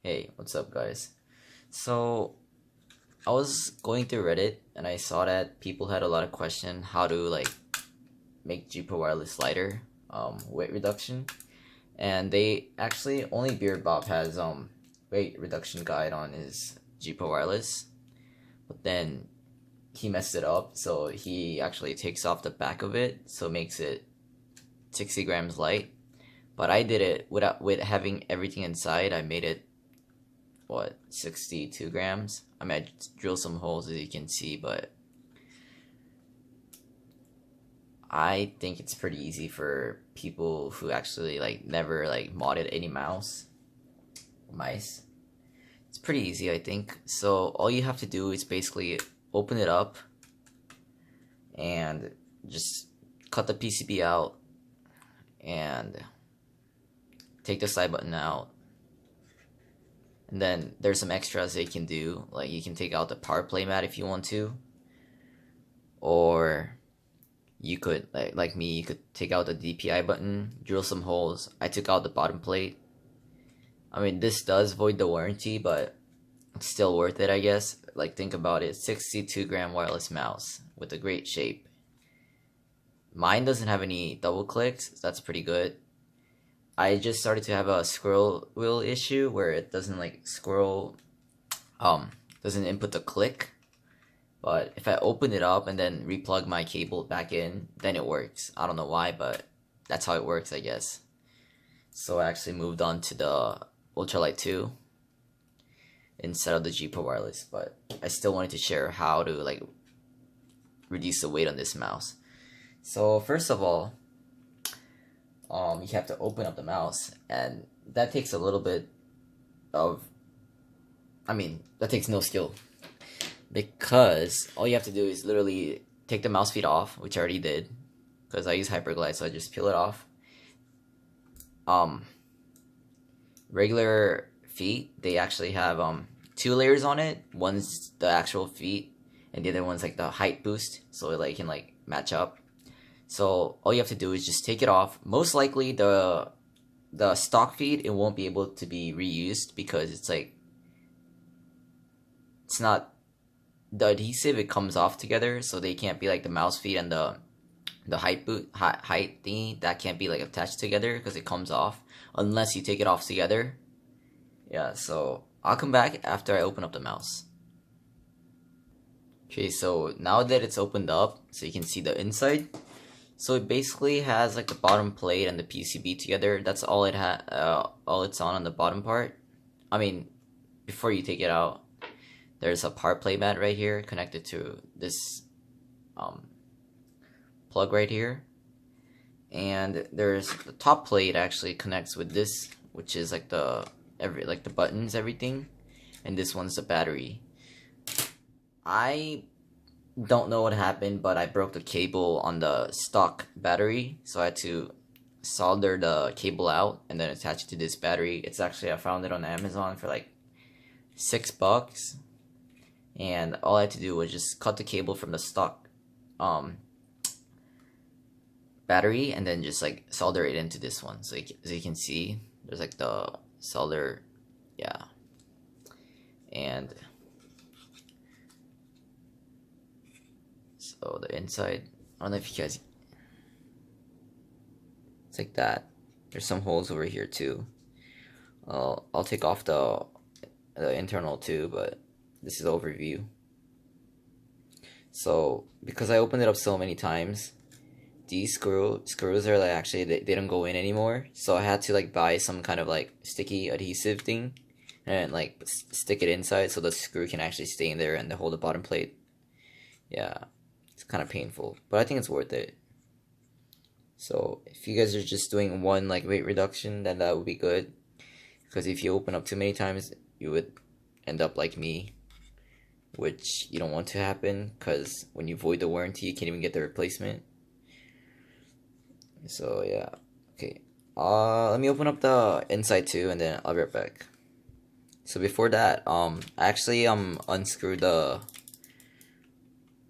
Hey, what's up, guys? So, I was going through Reddit and I saw that people had a lot of question how to make GPW Wireless lighter, weight reduction, and they actually only Beer Bob has weight reduction guide on his GPW Wireless, but then he messed it up, so he actually takes off the back of it, so it makes it 60 grams light. But I did it without having everything inside. I made it 62 grams. I mean, I drilled some holes as you can see, but I think it's pretty easy for people who actually never modded any mice. It's pretty easy, I think. So all you have to do is basically open it up and just cut the PCB out and take the side button out. And then there's some extras they can do, like you can take out the power play mat if you want to, or you could like me, you could take out the DPI button, drill some holes. I took out the bottom plate. I mean, this does void the warranty, but it's still worth it, I guess. Like, think about it, 62-gram wireless mouse with a great shape. Mine doesn't have any double clicks, so that's pretty good. I just started to have a scroll wheel issue where it doesn't scroll, doesn't input the click. But if I open it up and then replug my cable back in, then it works. I don't know why, but that's how it works, I guess. So I actually moved on to the Ultralight 2 instead of the GPW Wireless, but I still wanted to share how to reduce the weight on this mouse. So first of all, you have to open up the mouse, and that takes a little bit of, that takes no skill, because all you have to do is literally take the mouse feet off, which I already did, because I use Hyperglide, so I just peel it off. Regular feet, they actually have two layers on it. One's the actual feet, and the other one's the height boost, so it can match up. So all you have to do is just take it off. Most likely the stock feed, it won't be able to be reused because it's not the adhesive, it comes off together, so they can't be the mouse feed and the height thingy, that can't be attached together because it comes off unless you take it off together. Yeah, so I'll come back after I open up the mouse. Okay, so now that it's opened up, so you can see the inside. So it basically has the bottom plate and the PCB together. That's all it all it's on the bottom part. I mean, before you take it out, there's a power play mat right here connected to this plug right here, and there's the top plate actually connects with this, which is the buttons, everything, and this one's the battery. I don't know what happened, but I broke the cable on the stock battery, so I had to solder the cable out and then attach it to this battery. It's actually, I found it on Amazon for $6, and all I had to do was just cut the cable from the stock battery and then just solder it into this one. So as you can see, there's the solder, yeah, and so the inside, I don't know if you guys, it's like that. There's some holes over here too. I'll take off the internal too, but this is the overview. So because I opened it up so many times, these screws are actually, they don't go in anymore. So I had to buy some kind of sticky adhesive thing and stick it inside so the screw can actually stay in there and hold the bottom plate. Yeah. It's kind of painful, but I think it's worth it. So if you guys are just doing one weight reduction, then that would be good, because if you open up too many times, you would end up like me, which you don't want to happen, because when you void the warranty, you can't even get the replacement. So yeah, okay, let me open up the inside too, and then I'll be right back. So before that, I actually unscrewed the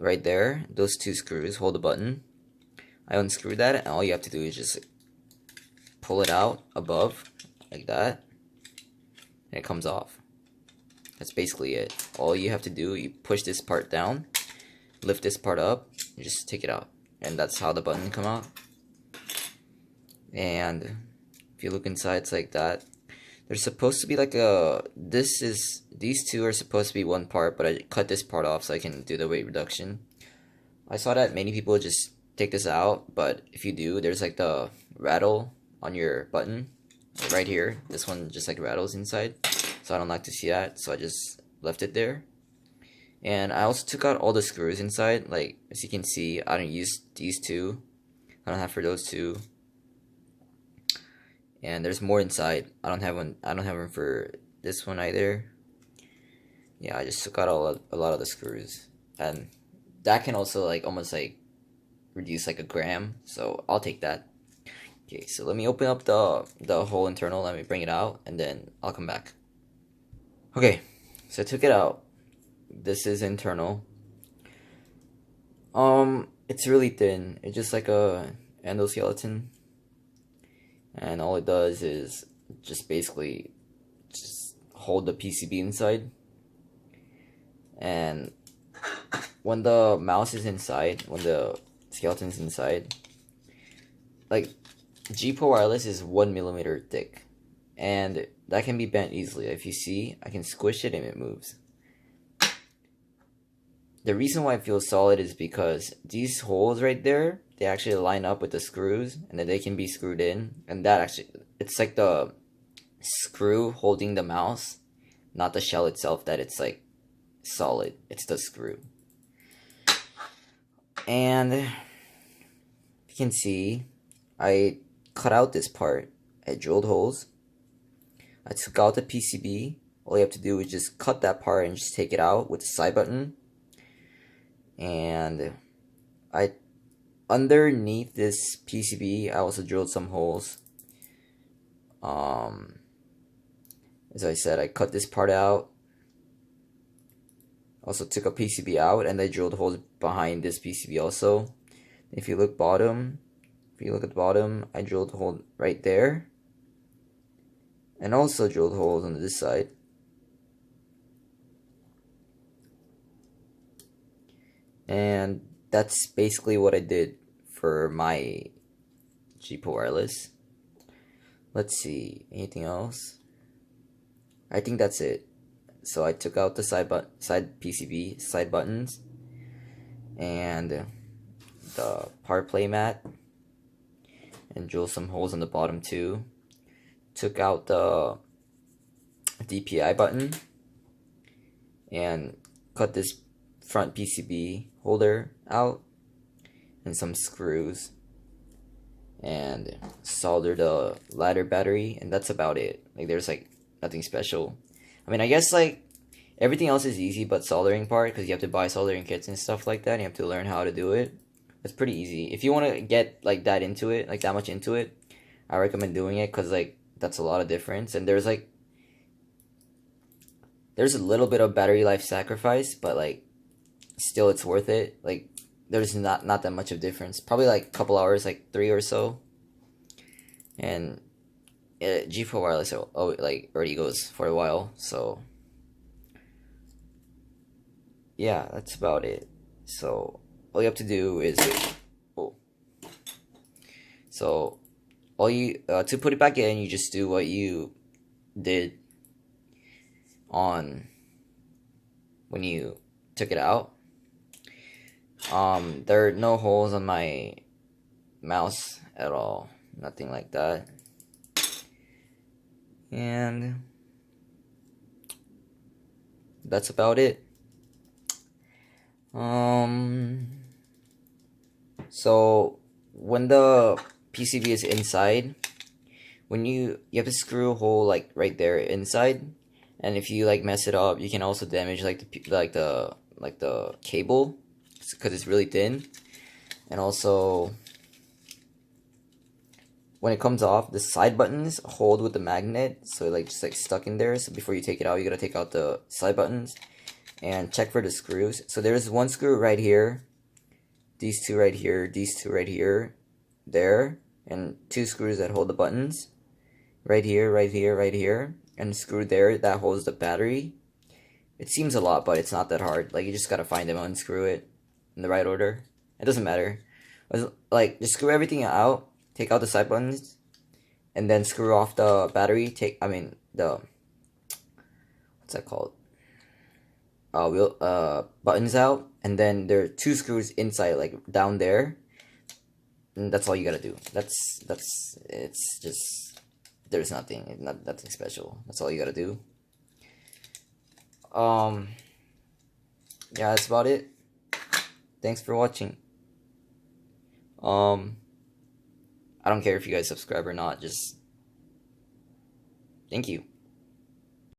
right there, those two screws hold the button. I unscrewed that, and all you have to do is just pull it out above like that, and it comes off. That's basically it. All you have to do, you push this part down, lift this part up, you just take it out, and that's how the button come out. And if you look inside, it's like that. There's supposed to be like a, these two are supposed to be one part, but I cut this part off so I can do the weight reduction. I saw that many people just take this out, but if you do, there's like the rattle on your button right here. This one just like rattles inside, so I don't like to see that, so I just left it there. And I also took out all the screws inside. Like, as you can see, I don't use these two. I don't have for those two. And there's more inside. I don't have one for this one either. Yeah, I just took out a lot of the screws, and that can also like almost like reduce like a gram. So I'll take that. Okay, so let me open up the whole internal. Let me bring it out, and then I'll come back. Okay, so I took it out. This is internal. It's really thin. It's just like a endoskeleton. And all it does is just basically just hold the PCB inside. And when the mouse is inside, when the skeleton's inside, like GPW Wireless is 1 millimeter thick, and that can be bent easily. If you see, I can squish it and it moves. The reason why it feels solid is because these holes right there, they actually line up with the screws, and then they can be screwed in, and that actually, it's like the screw holding the mouse, not the shell itself, that it's like solid. It's the screw. And you can see, I cut out this part. I drilled holes. I took out the PCB. All you have to do is just cut that part and just take it out with the side button. And underneath this PCB, I also drilled some holes. As I said, I cut this part out. Also took a PCB out, and I drilled holes behind this PCB also. If you look at the bottom, I drilled a hole right there, and also drilled holes on this side. And that's basically what I did for my GPW Wireless. Let's see, anything else? I think that's it. So I took out the side PCB, side buttons, and the part play mat, and drilled some holes on the bottom too. Took out the DPI button, and cut this front PCB holder out, and some screws, and soldered the ladder battery, and that's about it. Like, there's like nothing special. I mean, I guess like everything else is easy, but soldering part, because you have to buy soldering kits and stuff like that, and you have to learn how to do it. It's pretty easy. If you want to get like that into it, like that much into it, I recommend doing it, because like that's a lot of difference. And there's a little bit of battery life sacrifice, but like still it's worth it. Like, there's not that much of difference. Probably like a couple hours, like 3 or so. And GPW Wireless like already goes for a while, so yeah, that's about it. So all you have to do is so all you to put it back in, you just do what you did on when you took it out. There are no holes on my mouse at all, nothing like that. And that's about it. So when the PCB is inside, when you have to screw a hole like right there inside, and if you like mess it up, you can also damage like the cable, because it's really thin. And also, when it comes off, the side buttons hold with the magnet, so like just like stuck in there. So before you take it out, you gotta take out the side buttons and check for the screws. So there's one screw right here, these two right here, these two right here, there, and two screws that hold the buttons right here, right here, right here. and screw there that holds the battery. It seems a lot, but it's not that hard. Like, you just gotta find them and unscrew it in the right order. It doesn't matter. Like, just screw everything out, take out the side buttons, and then screw off the battery. What's that called? Buttons out, and then there are 2 screws inside, like down there, and that's all you gotta do. It's just, there's nothing special. That's all you gotta do. Yeah, that's about it. Thanks for watching. I don't care if you guys subscribe or not, just thank you.